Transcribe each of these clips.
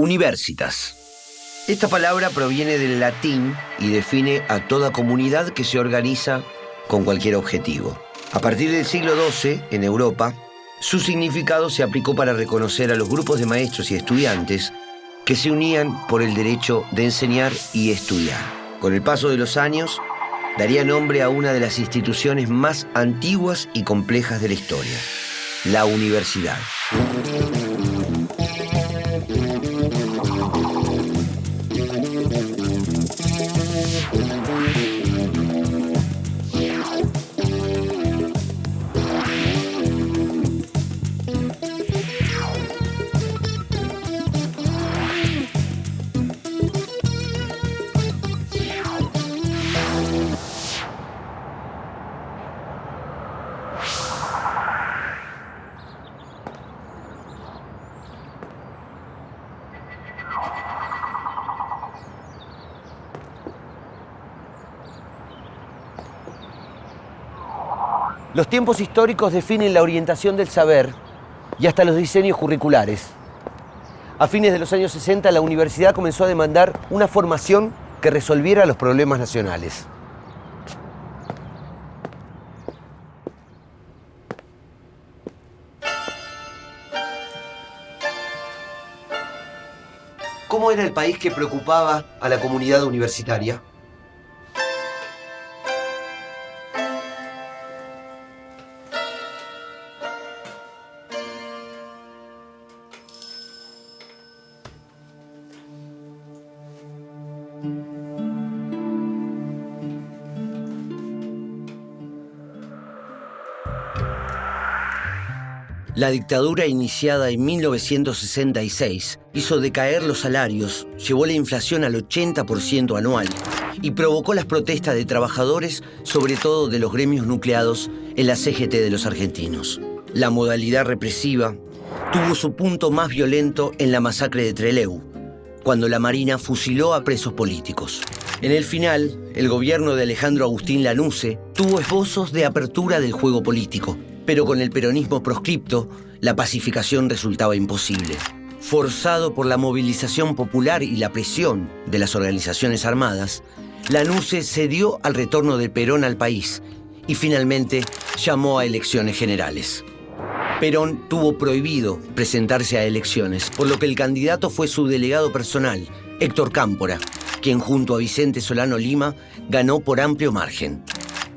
Universitas. Esta palabra proviene del latín y define a toda comunidad que se organiza con cualquier objetivo. A partir del siglo XII, en Europa, su significado se aplicó para reconocer a los grupos de maestros y estudiantes que se unían por el derecho de enseñar y estudiar. Con el paso de los años, daría nombre a una de las instituciones más antiguas y complejas de la historia, la universidad. Los tiempos históricos definen la orientación del saber y hasta los diseños curriculares. A fines de los años 60, la universidad comenzó a demandar una formación que resolviera los problemas nacionales. ¿Cómo era el país que preocupaba a la comunidad universitaria? La dictadura iniciada en 1966 hizo decaer los salarios, llevó la inflación al 80% anual y provocó las protestas de trabajadores, sobre todo de los gremios nucleados en la CGT de los argentinos. La modalidad represiva tuvo su punto más violento en la masacre de Trelew, cuando la Marina fusiló a presos políticos. En el final, el gobierno de Alejandro Agustín Lanusse tuvo esbozos de apertura del juego político, pero con el peronismo proscripto, la pacificación resultaba imposible. Forzado por la movilización popular y la presión de las organizaciones armadas, Lanusse cedió al retorno de Perón al país y finalmente llamó a elecciones generales. Perón tuvo prohibido presentarse a elecciones, por lo que el candidato fue su delegado personal, Héctor Cámpora, quien junto a Vicente Solano Lima ganó por amplio margen.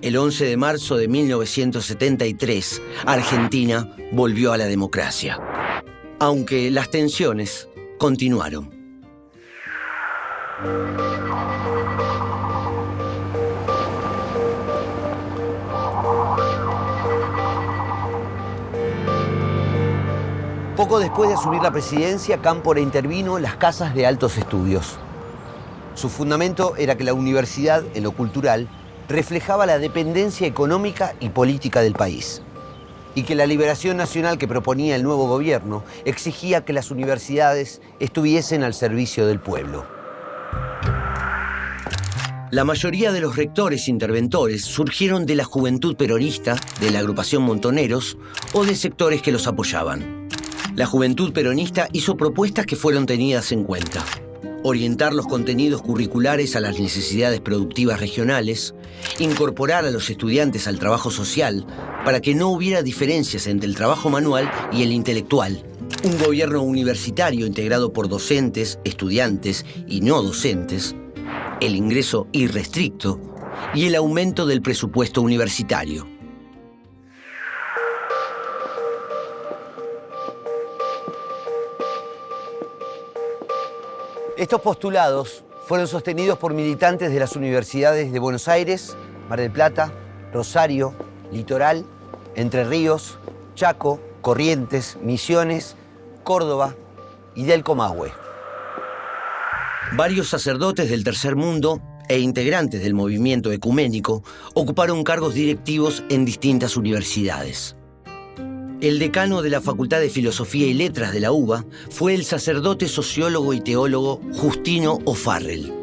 El 11 de marzo de 1973, Argentina volvió a la democracia, aunque las tensiones continuaron. Poco después de asumir la presidencia, Cámpora intervino en las casas de altos estudios. Su fundamento era que la universidad, en lo cultural, reflejaba la dependencia económica y política del país, y que la liberación nacional que proponía el nuevo gobierno exigía que las universidades estuviesen al servicio del pueblo. La mayoría de los rectores interventores surgieron de la juventud peronista, de la agrupación Montoneros o de sectores que los apoyaban. La juventud peronista hizo propuestas que fueron tenidas en cuenta. orientar los contenidos curriculares a las necesidades productivas regionales, incorporar a los estudiantes al trabajo social para que no hubiera diferencias entre el trabajo manual y el intelectual, un gobierno universitario integrado por docentes, estudiantes y no docentes, el ingreso irrestricto y el aumento del presupuesto universitario. Estos postulados fueron sostenidos por militantes de las universidades de Buenos Aires, Mar del Plata, Rosario, Litoral, Entre Ríos, Chaco, Corrientes, Misiones, Córdoba y del Comahue. Varios sacerdotes del Tercer Mundo e integrantes del movimiento ecuménico ocuparon cargos directivos en distintas universidades. El decano de la Facultad de Filosofía y Letras de la UBA fue el sacerdote, sociólogo y teólogo Justino O'Farrell.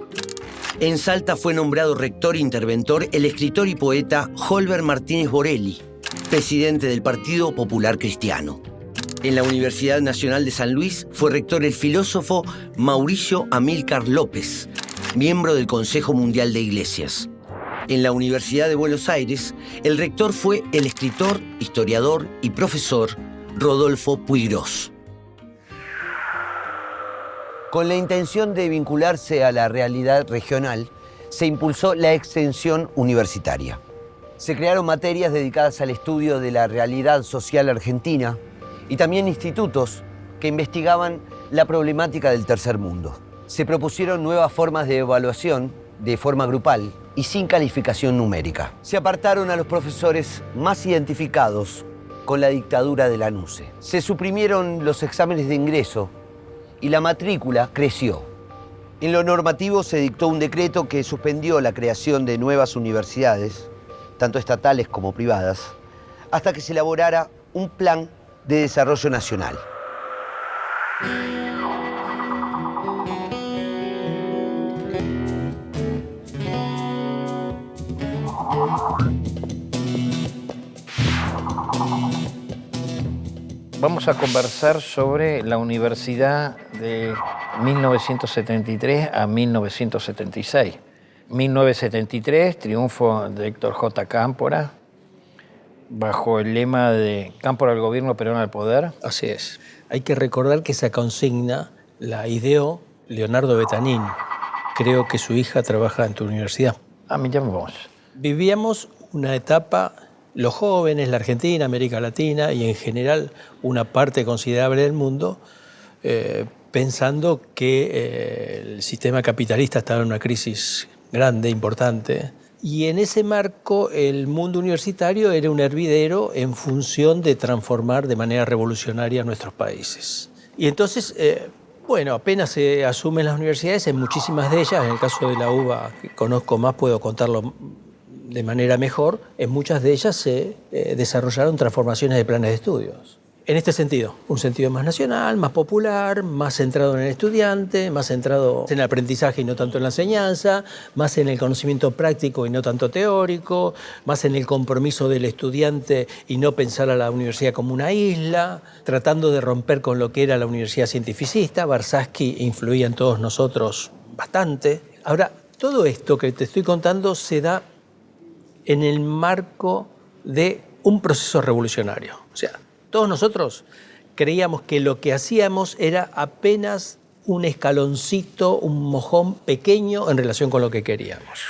En Salta fue nombrado rector interventor el escritor y poeta Holber Martínez Borelli, presidente del Partido Popular Cristiano. En la Universidad Nacional de San Luis fue rector el filósofo Mauricio Amílcar López, miembro del Consejo Mundial de Iglesias. En la Universidad de Buenos Aires, el rector fue el escritor, historiador y profesor Rodolfo Puigros. Con la intención de vincularse a la realidad regional, se impulsó la extensión universitaria. Se crearon materias dedicadas al estudio de la realidad social argentina y también institutos que investigaban la problemática del tercer mundo. Se propusieron nuevas formas de evaluación de forma grupal y sin calificación numérica. Se apartaron a los profesores más identificados con la dictadura de la NUCE. Se suprimieron los exámenes de ingreso y la matrícula creció. En lo normativo se dictó un decreto que suspendió la creación de nuevas universidades, tanto estatales como privadas, hasta que se elaborara un plan de desarrollo nacional. Vamos a conversar sobre la universidad de 1973 a 1976. 1973, triunfo de Héctor J. Cámpora, bajo el lema de Cámpora al gobierno, Perón al poder. Así es. Hay que recordar que esa consigna la ideó Leonardo Betanín. Creo que su hija trabaja en tu universidad. Miramos vos. Vivíamos una etapa, los jóvenes, la Argentina, América Latina y en general una parte considerable del mundo, pensando que el sistema capitalista estaba en una crisis grande, importante. Y en ese marco el mundo universitario era un hervidero en función de transformar de manera revolucionaria nuestros países. Y entonces, apenas se asumen las universidades, en muchísimas de ellas, en el caso de la UBA, que conozco más, puedo contarlo de manera mejor, en muchas de ellas se desarrollaron transformaciones de planes de estudios. En este sentido, un sentido más nacional, más popular, más centrado en el estudiante, más centrado en el aprendizaje y no tanto en la enseñanza, más en el conocimiento práctico y no tanto teórico, más en el compromiso del estudiante y no pensar a la universidad como una isla, tratando de romper con lo que era la universidad cientificista. Warshawski influía en todos nosotros bastante. Ahora, todo esto que te estoy contando se da en el marco de un proceso revolucionario. O sea, todos nosotros creíamos que lo que hacíamos era apenas un escaloncito, un mojón pequeño en relación con lo que queríamos.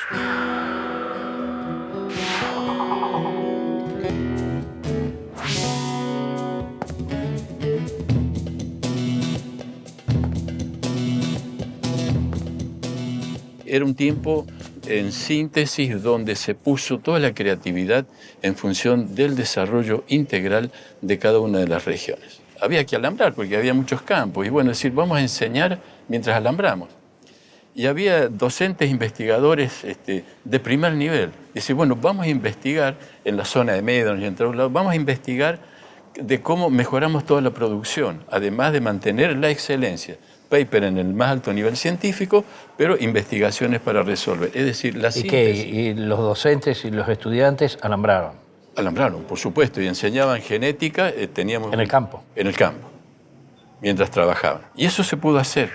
Era un tiempo, en síntesis, donde se puso toda la creatividad en función del desarrollo integral de cada una de las regiones. Había que alambrar porque había muchos campos y decir, vamos a enseñar mientras alambramos. Y había docentes investigadores de primer nivel. Decir, vamos a investigar en la zona de Médanos y en todos lados, vamos a investigar de cómo mejoramos toda la producción, además de mantener la excelencia. Paper en el más alto nivel científico, pero investigaciones para resolver. Es decir, la síntesis. ¿Y los docentes y los estudiantes alambraron? Alambraron, por supuesto, y enseñaban genética, teníamos... ¿En el campo? En el campo, mientras trabajaban. Y eso se pudo hacer.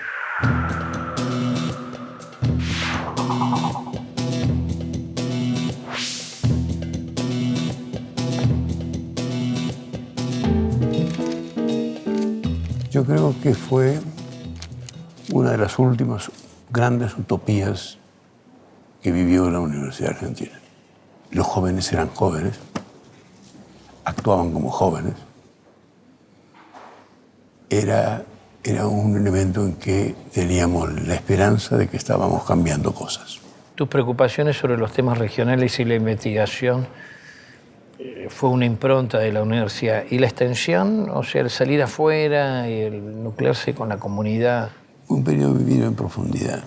Yo creo que fue una de las últimas grandes utopías que vivió la Universidad Argentina. Los jóvenes eran jóvenes, actuaban como jóvenes. Era un elemento en que teníamos la esperanza de que estábamos cambiando cosas. Tus preocupaciones sobre los temas regionales y la investigación fue una impronta de la universidad. ¿Y la extensión? O sea, el salir afuera y el nuclearse con la comunidad. Un periodo vivido en profundidad.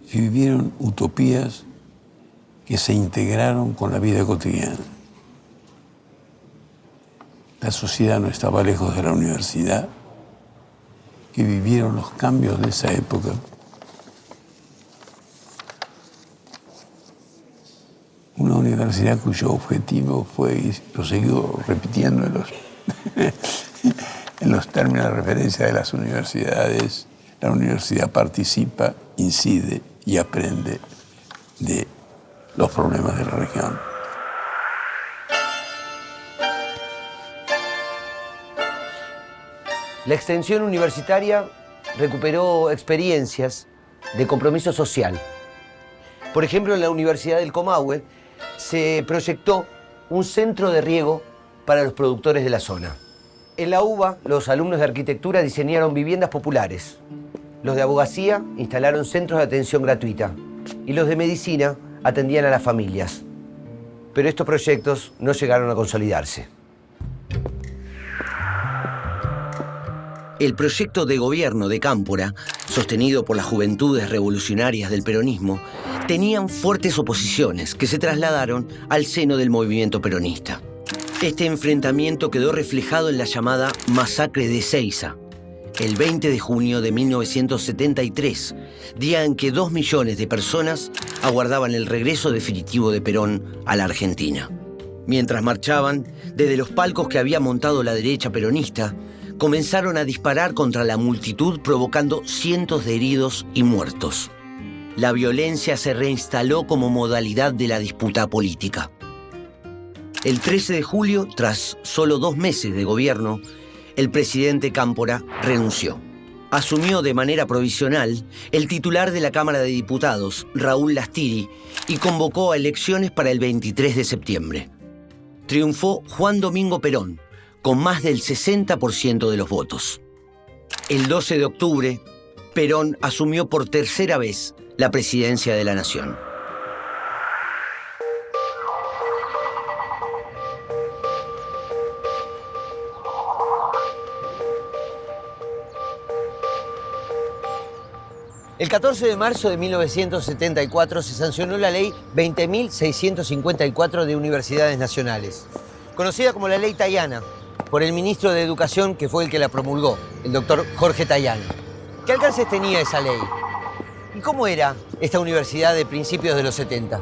Se vivieron utopías que se integraron con la vida cotidiana. La sociedad no estaba lejos de la universidad, que vivieron los cambios de esa época. Una universidad cuyo objetivo fue, y lo sigo repitiendo en los términos de referencia de las universidades, la universidad participa, incide y aprende de los problemas de la región. La extensión universitaria recuperó experiencias de compromiso social. Por ejemplo, en la Universidad del Comahue se proyectó un centro de riego para los productores de la zona. En la UBA, los alumnos de arquitectura diseñaron viviendas populares. Los de abogacía instalaron centros de atención gratuita. Y los de medicina atendían a las familias. Pero estos proyectos no llegaron a consolidarse. El proyecto de gobierno de Cámpora, sostenido por las juventudes revolucionarias del peronismo, tenían fuertes oposiciones que se trasladaron al seno del movimiento peronista. Este enfrentamiento quedó reflejado en la llamada Masacre de Ezeiza, el 20 de junio de 1973, día en que 2 millones de personas aguardaban el regreso definitivo de Perón a la Argentina. Mientras marchaban, desde los palcos que había montado la derecha peronista, comenzaron a disparar contra la multitud, provocando cientos de heridos y muertos. La violencia se reinstaló como modalidad de la disputa política. El 13 de julio, tras solo 2 meses de gobierno, el presidente Cámpora renunció. Asumió de manera provisional el titular de la Cámara de Diputados, Raúl Lastiri, y convocó a elecciones para el 23 de septiembre. Triunfó Juan Domingo Perón, con más del 60% de los votos. El 12 de octubre, Perón asumió por tercera vez la presidencia de la nación. El 14 de marzo de 1974 se sancionó la Ley 20.654 de Universidades Nacionales, conocida como la Ley Tayana, por el ministro de Educación, que fue el que la promulgó, el doctor Jorge Tayana. ¿Qué alcances tenía esa ley? ¿Y cómo era esta universidad de principios de los 70?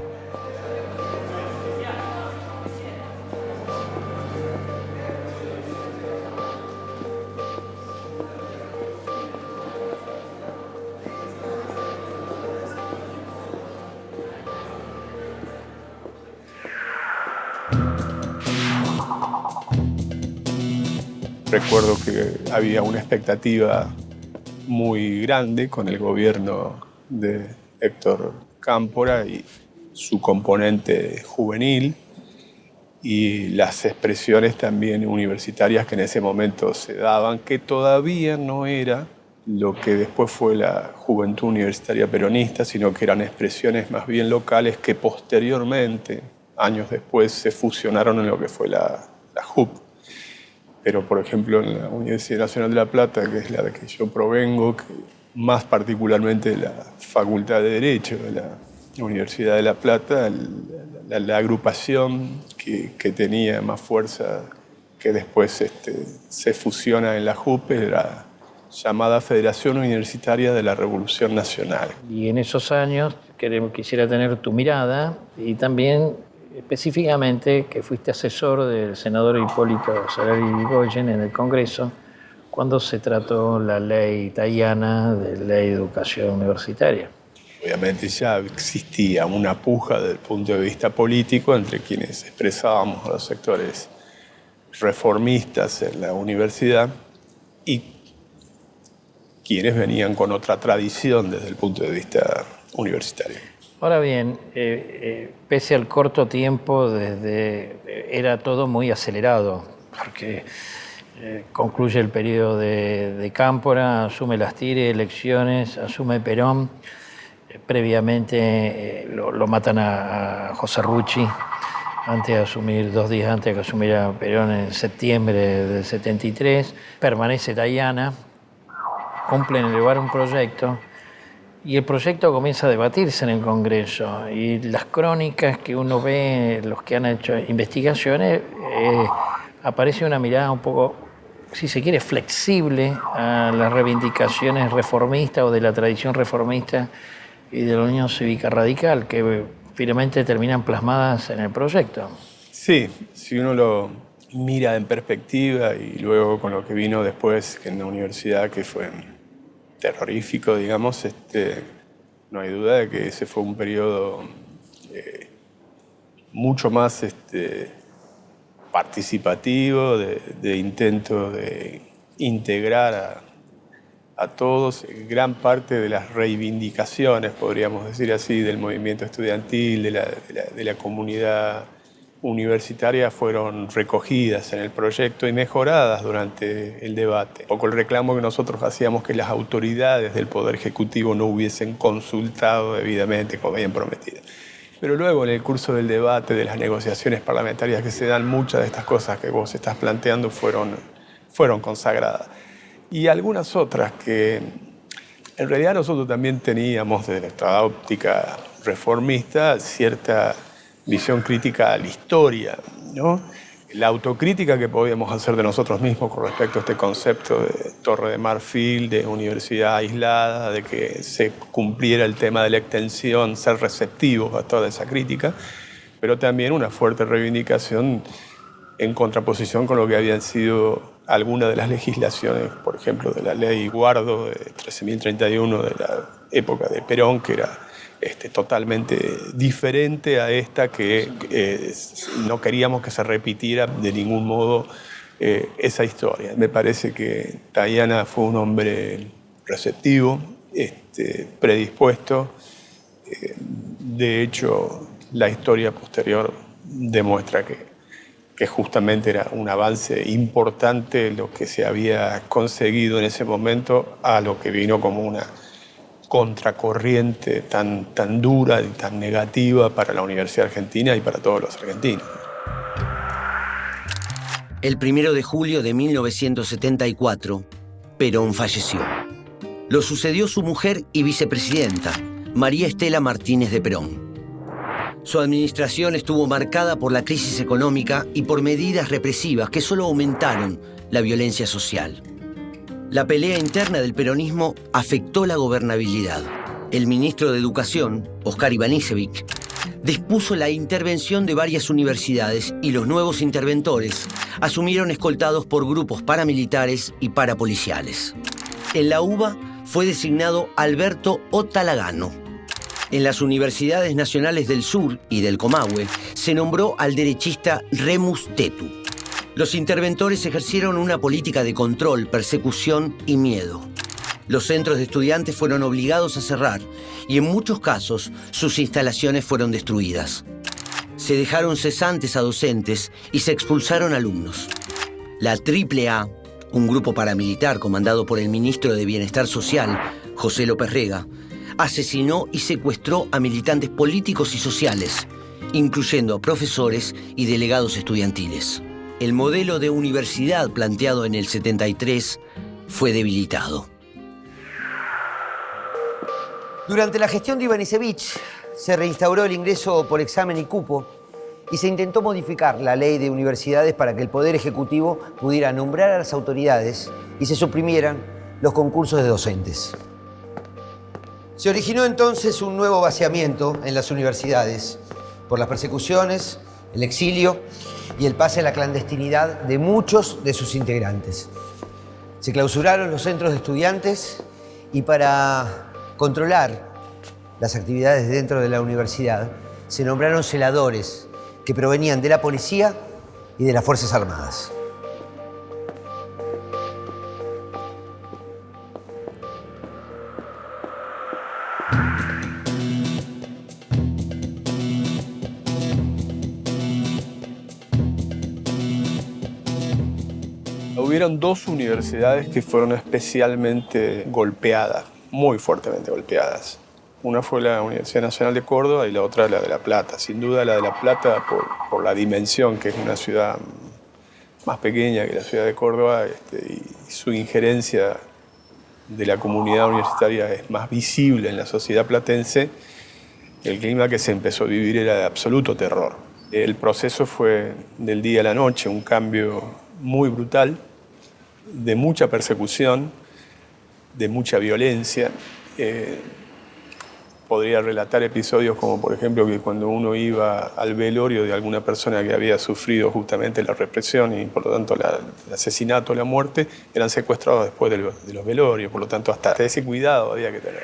Recuerdo que había una expectativa muy grande con el gobierno de Héctor Cámpora y su componente juvenil y las expresiones también universitarias que en ese momento se daban, que todavía no era lo que después fue la Juventud Universitaria Peronista, sino que eran expresiones más bien locales que posteriormente, años después, se fusionaron en lo que fue la JUP. Pero, por ejemplo, en la Universidad Nacional de La Plata, que es la de que yo provengo, que más particularmente la Facultad de Derecho de la Universidad de La Plata, la agrupación que tenía más fuerza, que después se fusiona en la JUP, era llamada Federación Universitaria de la Revolución Nacional. Y en esos años quisiera tener tu mirada y también específicamente que fuiste asesor del senador Hipólito Solari Irigoyen en el Congreso cuando se trató la ley Tayana de ley de educación universitaria. Obviamente ya existía una puja desde el punto de vista político entre quienes expresábamos a los sectores reformistas en la universidad y quienes venían con otra tradición desde el punto de vista universitario. Ahora bien, pese al corto tiempo, era todo muy acelerado, porque concluye el periodo de Cámpora, asume las Tire, elecciones, asume Perón. Previamente lo matan a José Rucci, antes de asumir, 2 días antes de que asumiera Perón en septiembre del 73. Permanece Diana, cumple en elevar un proyecto y el proyecto comienza a debatirse en el Congreso. Y las crónicas que uno ve, los que han hecho investigaciones, aparece una mirada un poco, si se quiere, flexible a las reivindicaciones reformistas o de la tradición reformista y de la Unión Cívica Radical, que finalmente terminan plasmadas en el proyecto. Sí, si uno lo mira en perspectiva y luego con lo que vino después en la universidad, que fue terrorífico, digamos, no hay duda de que ese fue un periodo mucho más participativo, de intento de integrar a todos. Gran parte de las reivindicaciones, podríamos decir así, del movimiento estudiantil, de la comunidad universitaria fueron recogidas en el proyecto y mejoradas durante el debate. Un poco el reclamo que nosotros hacíamos, que las autoridades del Poder Ejecutivo no hubiesen consultado debidamente como habían prometido. Pero luego, en el curso del debate, de las negociaciones parlamentarias que se dan, muchas de estas cosas que vos estás planteando fueron consagradas. Y algunas otras que en realidad nosotros también teníamos desde nuestra óptica reformista cierta visión crítica a la historia, ¿no? La autocrítica que podíamos hacer de nosotros mismos con respecto a este concepto de Torre de Marfil, de universidad aislada, de que se cumpliera el tema de la extensión, ser receptivos a toda esa crítica, pero también una fuerte reivindicación en contraposición con lo que habían sido algunas de las legislaciones, por ejemplo, de la ley Guardo de 13.031 de la época de Perón, que era totalmente diferente a esta, que no queríamos que se repitiera de ningún modo esa historia. Me parece que Diana fue un hombre receptivo, predispuesto. De hecho, la historia posterior demuestra que justamente era un avance importante lo que se había conseguido en ese momento a lo que vino como una contracorriente tan dura y tan negativa para la Universidad Argentina y para todos los argentinos. El 1 de julio de 1974, Perón falleció. Lo sucedió su mujer y vicepresidenta, María Estela Martínez de Perón. Su administración estuvo marcada por la crisis económica y por medidas represivas que solo aumentaron la violencia social. La pelea interna del peronismo afectó la gobernabilidad. El ministro de Educación, Oscar Ivanisevic, dispuso la intervención de varias universidades y los nuevos interventores asumieron escoltados por grupos paramilitares y parapoliciales. En la UBA fue designado Alberto Otalagano. En las universidades nacionales del Sur y del Comahue se nombró al derechista Remus Tetu. Los interventores ejercieron una política de control, persecución y miedo. Los centros de estudiantes fueron obligados a cerrar y en muchos casos sus instalaciones fueron destruidas. Se dejaron cesantes a docentes y se expulsaron alumnos. La AAA, un grupo paramilitar comandado por el ministro de Bienestar Social, José López Rega, asesinó y secuestró a militantes políticos y sociales, incluyendo a profesores y delegados estudiantiles. El modelo de universidad planteado en el 73 fue debilitado. Durante la gestión de Ivanisevic se reinstauró el ingreso por examen y cupo y se intentó modificar la ley de universidades para que el Poder Ejecutivo pudiera nombrar a las autoridades y se suprimieran los concursos de docentes. Se originó entonces un nuevo vaciamiento en las universidades por las persecuciones, el exilio y el pase a la clandestinidad de muchos de sus integrantes. Se clausuraron los centros de estudiantes y para controlar las actividades dentro de la universidad se nombraron celadores que provenían de la policía y de las Fuerzas Armadas. Hubieron 2 universidades que fueron especialmente golpeadas, muy fuertemente golpeadas. Una fue la Universidad Nacional de Córdoba y la otra la de La Plata. Sin duda la de La Plata por la dimensión, que es una ciudad más pequeña que la ciudad de Córdoba, y su injerencia de la comunidad universitaria es más visible en la sociedad platense. El clima que se empezó a vivir era de absoluto terror. El proceso fue del día a la noche, un cambio muy brutal, de mucha persecución, de mucha violencia. Podría relatar episodios como, por ejemplo, que cuando uno iba al velorio de alguna persona que había sufrido justamente la represión y, por lo tanto, el asesinato, la muerte, eran secuestrados después de los velorios. Por lo tanto, hasta ese cuidado había que tener.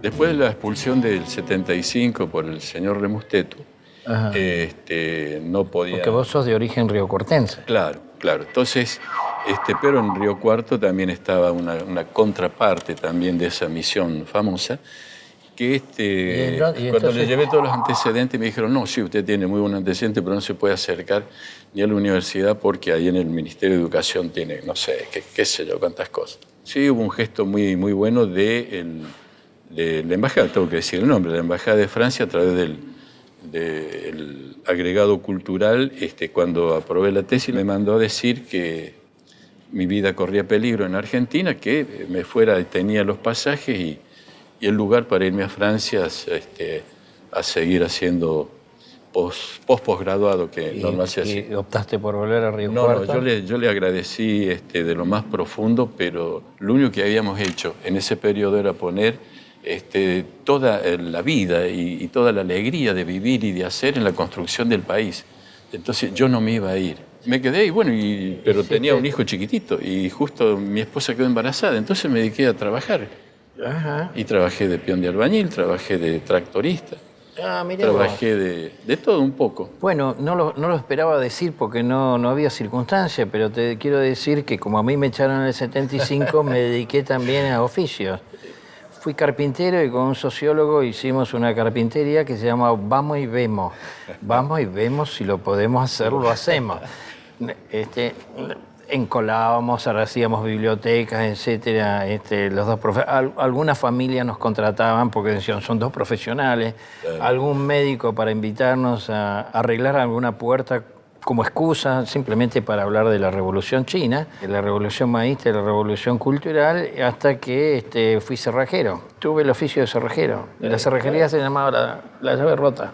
Después de la expulsión del 75 por el señor Remusteto, no podía... Porque vos sos de origen riocuartense. Claro. Entonces, pero en Río Cuarto también estaba una contraparte también de esa misión famosa, que cuando le llevé todos los antecedentes me dijeron, no, sí, usted tiene muy buen antecedente, pero no se puede acercar ni a la universidad porque ahí en el Ministerio de Educación tiene, no sé, qué sé yo, cuántas cosas. Sí, hubo un gesto muy, muy bueno de la embajada, tengo que decir el nombre, la embajada de Francia a través del agregado cultural. Cuando aprobé la tesis me mandó a decir que mi vida corría peligro en Argentina, que me fuera, tenía los pasajes y el lugar para irme a Francia a seguir haciendo posgraduado, que normal se hacía. ¿Y optaste por volver a Río Cuarto? No, yo le agradecí de lo más profundo, pero lo único que habíamos hecho en ese periodo era poner toda la vida y toda la alegría de vivir y de hacer en la construcción del país. Entonces yo no me iba a ir. Me quedé pero tenía un hijo chiquitito y justo mi esposa quedó embarazada, entonces me dediqué a trabajar. Ajá. Y trabajé de peón de albañil, trabajé de tractorista, Mirá trabajé de todo un poco. Bueno, no lo esperaba decir porque no había circunstancia, pero te quiero decir que como a mí me echaron en el 75, me dediqué también a oficios. Fui carpintero y con un sociólogo hicimos una carpintería que se llama Vamos y Vemos. Vamos y vemos, si lo podemos hacer, lo hacemos. Encolábamos, hacíamos bibliotecas, etcétera. Los dos algunas familias nos contrataban porque decían, son 2 profesionales. Claro. Algún médico para invitarnos a arreglar alguna puerta como excusa, simplemente para hablar de la Revolución China, de la Revolución Maísta, de la Revolución Cultural, hasta que fui cerrajero. Tuve el oficio de cerrajero. La cerrajería se llamaba la llave rota.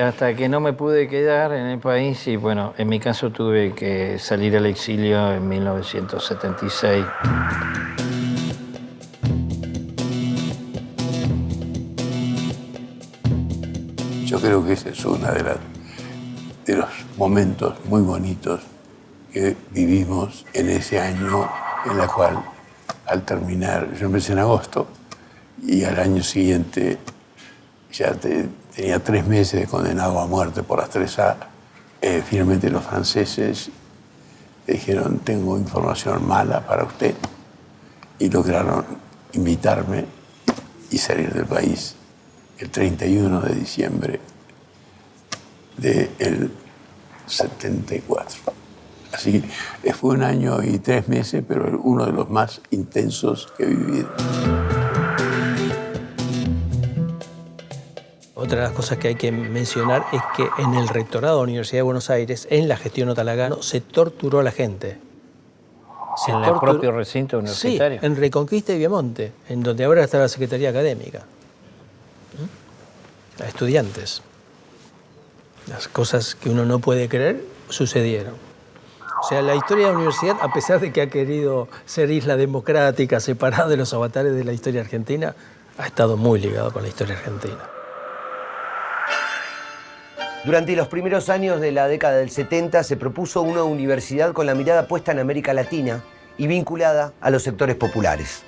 Hasta que no me pude quedar en el país y, bueno, en mi caso tuve que salir al exilio en 1976. Yo creo que ese es uno de los momentos muy bonitos que vivimos en ese año, en la cual, al terminar, yo empecé en agosto y al año siguiente ya tenía 3 meses de condenado a muerte por las 3A. Finalmente los franceses dijeron, tengo información mala para usted, y lograron invitarme y salir del país el 31 de diciembre del 74. Así que fue 1 año y 3 meses, pero uno de los más intensos que he vivido. Otra de las cosas que hay que mencionar es que en el rectorado de la Universidad de Buenos Aires, en la gestión Otalagano, se torturó a la gente. ¿En el propio recinto universitario? Sí, en Reconquista y Viamonte, en donde ahora está la Secretaría Académica. A estudiantes. Las cosas que uno no puede creer sucedieron. O sea, la historia de la universidad, a pesar de que ha querido ser isla democrática, separada de los avatares de la historia argentina, ha estado muy ligado con la historia argentina. Durante los primeros años de la década del 70 se propuso una universidad con la mirada puesta en América Latina y vinculada a los sectores populares.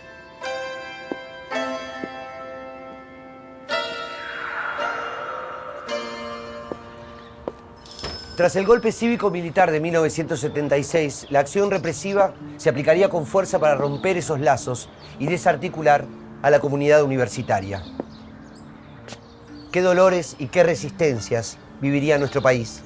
Tras el golpe cívico-militar de 1976, la acción represiva se aplicaría con fuerza para romper esos lazos y desarticular a la comunidad universitaria. Qué dolores y qué resistencias viviría nuestro país.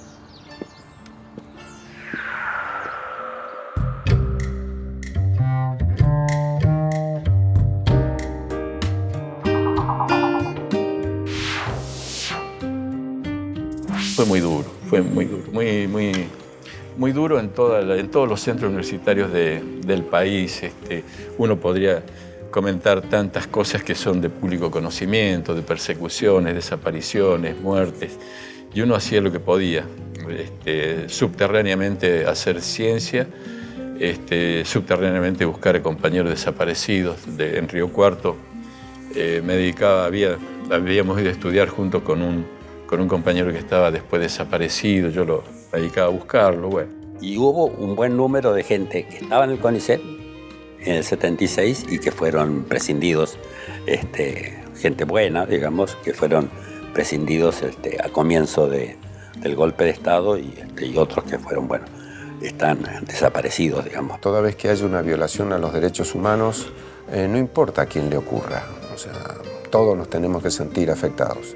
Fue muy duro, muy duro en todos los centros universitarios del país. Uno podría comentar tantas cosas que son de público conocimiento, de persecuciones, desapariciones, muertes, y uno hacía lo que podía, subterráneamente hacer ciencia, subterráneamente buscar a compañeros desaparecidos. En Río Cuarto habíamos ido a estudiar junto con un compañero que estaba después desaparecido, yo me dedicaba a buscarlo, bueno. Y hubo un buen número de gente que estaba en el CONICET en el 76 y que fueron prescindidos, gente buena, digamos, que fueron prescindidos a comienzo del golpe de Estado y otros que fueron, bueno, están desaparecidos, digamos. Toda vez que haya una violación a los derechos humanos, no importa a quién le ocurra, o sea, todos nos tenemos que sentir afectados.